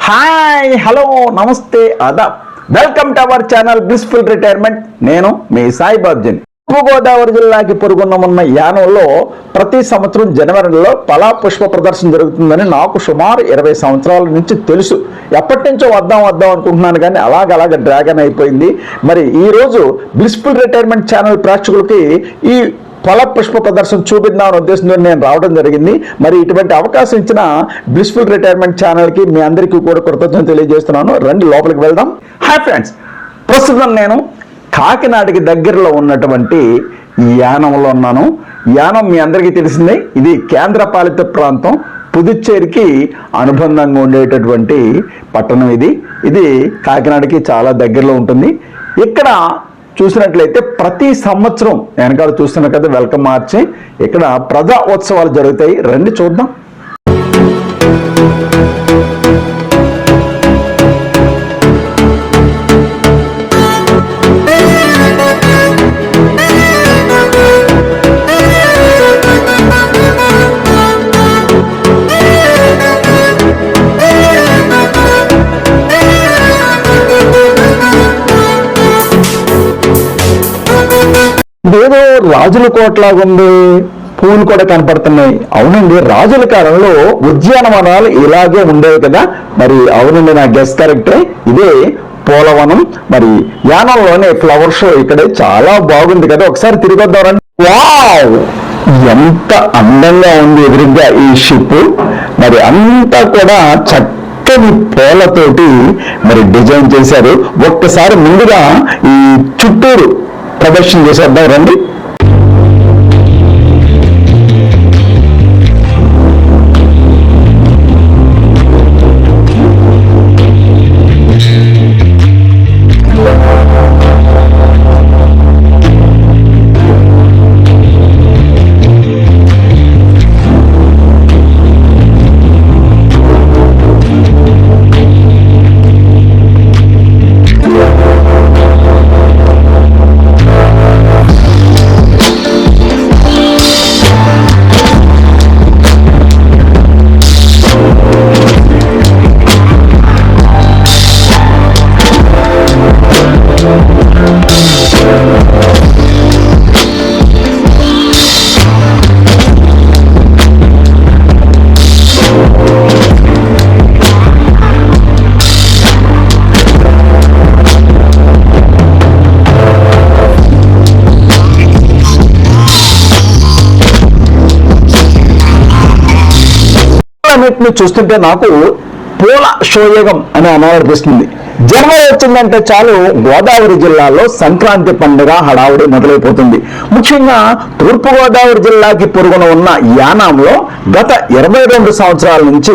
Hi hello namaste adaab welcome to our channel blissful retirement. నేను మీ సాయి బాబ్జన్. తూర్పుగోదావరి జిల్లాకి పొరుగున్న యానంలో ప్రతి సంవత్సరం జనవరిలో ఫల పుష్ప ప్రదర్శన జరుగుతుందని నాకు సుమారు 20 సంవత్సరాల నుంచి తెలుసు. ఎప్పటి నుంచో వద్దాం అనుకుంటున్నాను, కానీ అలాగ డ్రాగన్ అయిపోయింది. మరి ఈరోజు బ్లిస్ఫుల్ రిటైర్మెంట్ ఛానల్ ప్రేక్షకులకి ఈ ఫల పుష్ప ప్రదర్శన చూపిద్దామనే ఉద్దేశంతో నేను రావడం జరిగింది. మరి ఇటువంటి అవకాశం ఇచ్చిన బ్లిస్ఫుల్ రిటైర్మెంట్ ఛానల్కి మీ అందరికీ కూడా కృతజ్ఞతలు తెలియజేస్తున్నాను. రండి లోపలికి వెళ్దాం. హాయ్ ఫ్రెండ్స్, ప్రస్తుతం నేను కాకినాడకి దగ్గరలో ఉన్నటువంటి యానంలో ఉన్నాను. యానం మీ అందరికీ తెలిసిందే, ఇది కేంద్రపాలిత ప్రాంతం. పుదుచ్చేరికి అనుబంధంగా ఉండేటటువంటి పట్టణం ఇది కాకినాడకి చాలా దగ్గరలో ఉంటుంది. ఇక్కడ చూసినట్లయితే ప్రతి సంవత్సరం వెనకాల చూస్తున్న కదా వెల్కమ్ మార్చి ఇక్కడ ప్రజా ఉత్సవాలు జరుగుతాయి. రండి చూద్దాం. ఏదో రాజుల కోటలాగా ఉంది, పూలు కూడా కనపడుతున్నాయి. అవునండి, రాజుల కాలంలో ఉద్యానవనాలు ఇలాగే ఉండేవి కదా. మరి అవునండి, నా గెస్ కరెక్టే. ఇదే పోలవనం. మరి యానంలోనే ఫ్లవర్ షో ఇక్కడే చాలా బాగుంది కదా. ఒకసారి తిరిగొద్దాం. వావ్, ఎంత అందంగా ఉంది ఎదురుగా ఈ షిప్. మరి అంతా కూడా చక్కని పూలతోటి మరి డిజైన్ చేశారు. ఒక్కసారి ముందుగా ఈ చుట్టూరు ప్రదర్శన చేసేద్దాం రండి. చూస్తుంటే నాకు పూల షోయగం అని అనిపిస్తుంది. జనవరి వచ్చిందంటే చాలు గోదావరి జిల్లాలో సంక్రాంతి పండుగ హడావుడి మొదలైపోతుంది. ముఖ్యంగా తూర్పుగోదావరి జిల్లాకి పొరుగున ఉన్న యానాంలో గత 22 సంవత్సరాల నుంచి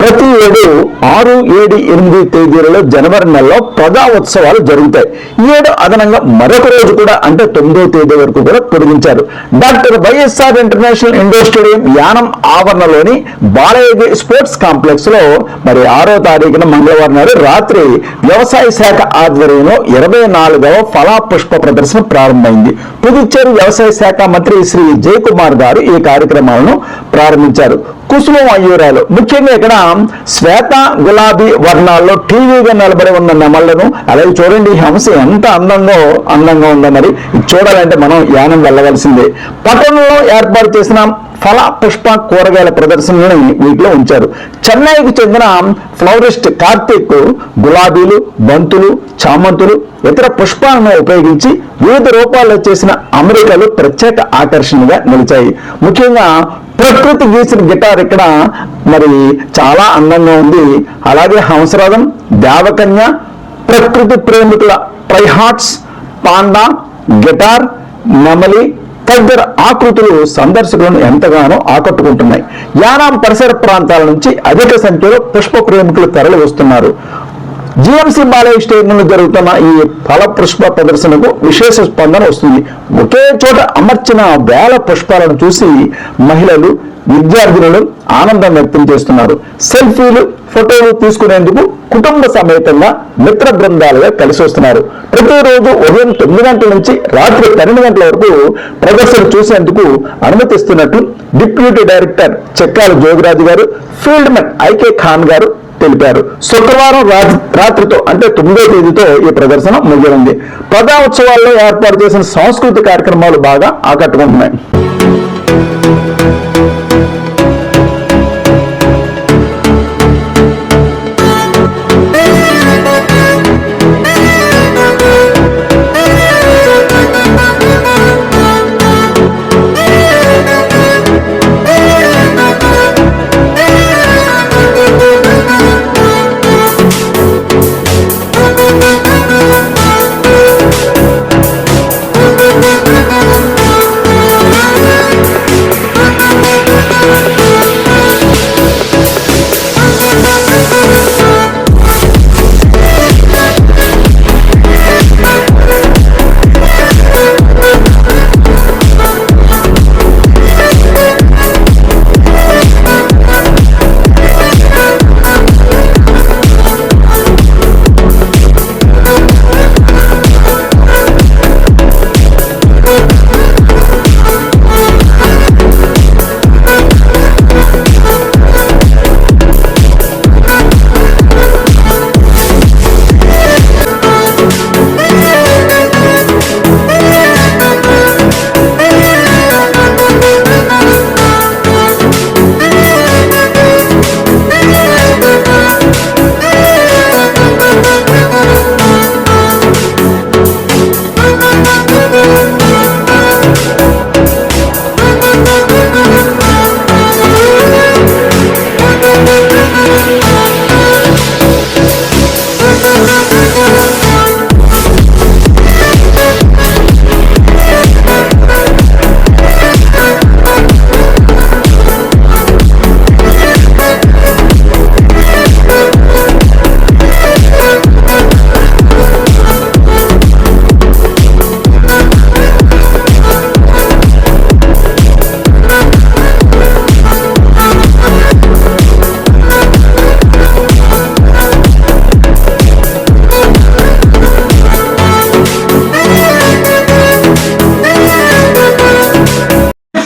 ప్రతి ఏడు 6, 7, 8 తేదీలలో జనవరి నెలలో ప్రజా ఉత్సవాలు జరుగుతాయి. ఈ ఏడు అదనంగా మరొక రోజు కూడా అంటే 9వ తేదీ వరకు కూడా పొడిగించారు. Doctor YSR international indoor stadium Yanam ఆవరణలోని బాలయోగి స్పోర్ట్స్ కాంప్లెక్స్ లో మరి 6వ తారీఖున మంగళవారం నాడు రాత్రి వ్యవసాయ శాఖ ఆధ్వర్యంలో 24వ ఫల పుష్ప ప్రదర్శన ప్రారంభమైంది. పుదుచ్చేరి వ్యవసాయ శాఖ మంత్రి శ్రీ జయకుమార్ గారు ఈ కార్యక్రమాలను ప్రారంభించారు. కుసుమం అయ్యూరాలు ముఖ్యంగా ఇక్కడ శ్వేత గులాబీ వర్ణాల్లో టీవీగా నిలబడి ఉన్న నెమళ్లను అలాగే చూడండి, హంస ఎంత అందంగా ఉందో. మరి చూడాలంటే మనం యానం వెళ్ళవలసిందే. పట్టణంలో ఏర్పాటు చేసిన ఫల పుష్ప కూరగాయల ప్రదర్శనలను వీటిలో ఉంచారు. చెన్నైకి చెందిన ఫ్లవరిస్ట్ కార్తీక్ గులాబీలు, బంతులు, చామంతులు, ఇతర పుష్పాలను ఉపయోగించి వివిధ రూపాల్లో చేసిన అమరికలు ప్రత్యేక ఆకర్షణగా నిలిచాయి. ముఖ్యంగా ప్రకృతి గీసిన గిటార్ ఇక్కడ మరి చాలా అందంగా ఉంది. అలాగే హంసరథం, దేవకన్య, ప్రకృతి ప్రేమికుల ట్రైహార్ట్స్, పాండా, గిటార్, నెమలి తదితర ఆకృతులు సందర్శకులను ఎంతగానో ఆకట్టుకుంటున్నాయి. యానాం పరిసర ప్రాంతాల నుంచి అధిక సంఖ్యలో పుష్ప ప్రేమికులు తరలి వస్తున్నారు. జిఎంసి బాలయ్య స్టేడియంలో జరుగుతున్న ఈ ఫల పుష్ప ప్రదర్శనకు విశేష స్పందన వస్తుంది. ఒకే చోట అమర్చిన వేల పుష్పాలను చూసి మహిళలు, విద్యార్థినులు ఆనందం వ్యక్తం చేస్తున్నారు. సెల్ఫీలు, ఫోటోలు తీసుకునేందుకు కుటుంబ సమేతంగా మిత్ర బృందాలుగా కలిసి వస్తున్నారు. ప్రతిరోజు ఉదయం 9 గంటల నుంచి రాత్రి 12 గంటల వరకు ప్రదర్శన చూసేందుకు అనుమతిస్తున్నట్టు డిప్యూటీ డైరెక్టర్ చెక్కాల జోగిరాజు గారు, ఫీల్డ్ మెన్ ఐకే ఖాన్ గారు తెలిపారు. శుక్రవారం రాత్రితో అంటే 9వ తేదీతో ఈ ప్రదర్శన ముగిరింది. ప్రజా ఉత్సవాల్లో ఏర్పాటు చేసిన సాంస్కృతిక కార్యక్రమాలు బాగా ఆకట్టుకుంటున్నాయి.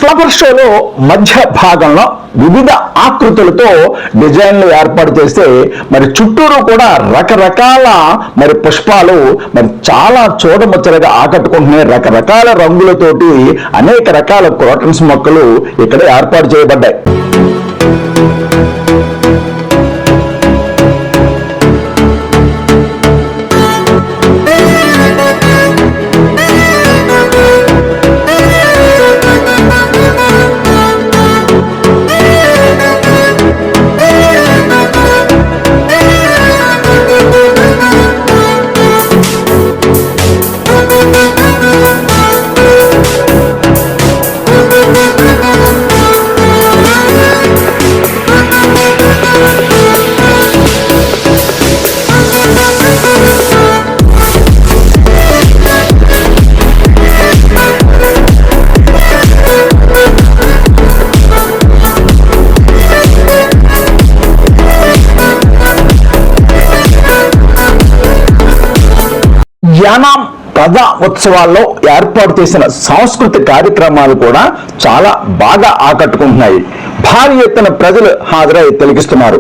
ఫ్లవర్ షోలో మధ్య భాగంలో వివిధ ఆకృతులతో డిజైన్లు ఏర్పాటు చేస్తే మరి చుట్టూరు కూడా రకరకాల మరి పుష్పాలు మరి చాలా చూడముచ్చటగా ఆకట్టుకుంటున్నాయి. రకరకాల రంగులతోటి అనేక రకాల క్రోటన్స్ మొక్కలు ఇక్కడ ఏర్పాటు చేయబడ్డాయి. యానాం ప్రజా ఉత్సవాల్లో ఏర్పాటు చేసిన సాంస్కృతిక కార్యక్రమాలు కూడా చాలా బాగా ఆకట్టుకుంటున్నాయి. భారీ ఎత్తున ప్రజలు హాజరై తిలకిస్తున్నారు.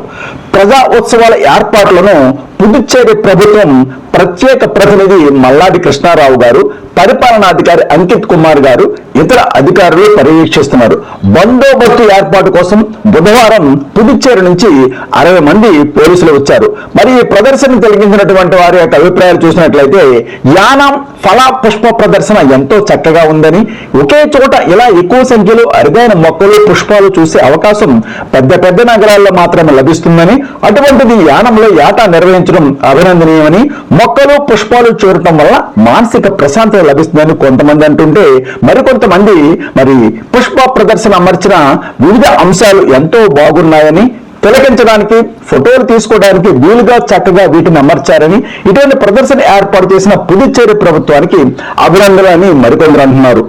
ప్రజా ఉత్సవాల ఏర్పాట్లను పుదుచ్చేరి ప్రభుత్వం ప్రత్యేక ప్రతినిధి మల్లాడి కృష్ణారావు గారు, పరిపాలనాధికారి అంకిత్ కుమార్ గారు, ఇతర అధికారులు పర్యవేక్షిస్తున్నారు. బందోబస్తు ఏర్పాటు కోసం బుధవారం పుదుచ్చేరి నుంచి 60 మంది పోలీసులు వచ్చారు. మరి ఈ ప్రదర్శన తిలకించినటువంటి వారి యొక్క అభిప్రాయాలు చూసినట్లయితే యానాం ఫల పుష్ప ప్రదర్శన ఎంతో చక్కగా ఉందని, ఒకే చోట ఇలా ఎక్కువ సంఖ్యలో అరుదైన మొక్కలు పుష్పాలు చూసే అవకాశం పెద్ద పెద్ద నగరాల్లో మాత్రమే లభిస్తుందని, అటువంటిది యానంలో ఏటా నిర్వహించడం అభినందనీయమని, మొక్కలు పుష్పాలు చూడటం వల్ల మానసిక ప్రశాంతత లభిస్తుందని కొంతమంది అంటుంటే, మరికొంతమంది మరి పుష్ప ప్రదర్శన అమర్చిన వివిధ అంశాలు ఎంతో బాగున్నాయని, తిలకించడానికి ఫోటోలు తీసుకోవడానికి వీలుగా చక్కగా వీటిని అమర్చారని, ఇటువంటి ప్రదర్శన ఏర్పాటు చేసిన పుదుచ్చేరి ప్రభుత్వానికి అభినందనలని మరికొందరు అంటున్నారు.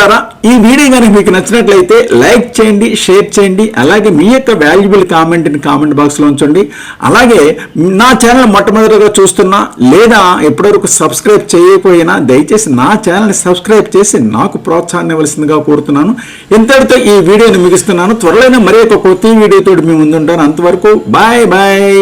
మిత్రులారా, ఈ వీడియో కనుక మీకు నచ్చినట్లయితే లైక్ చేయండి, షేర్ చేయండి, అలాగే మీ యొక్క వాల్యుబుల్ కామెంట్ని కామెంట్ బాక్స్లో ఉంచండి. అలాగే నా ఛానల్ మొట్టమొదటిగా చూస్తున్నా లేదా ఎప్పటివరకు సబ్స్క్రైబ్ చేయకపోయినా దయచేసి నా ఛానల్ని సబ్స్క్రైబ్ చేసి నాకు ప్రోత్సాహాన్ని ఇవ్వాల్సిందిగా కోరుతున్నాను. ఇంతటితో ఈ వీడియోని ముగిస్తున్నాను. త్వరలోనే మరి ఒక కొత్త వీడియోతో మీ ముందుంటాను. అంతవరకు బాయ్ బాయ్.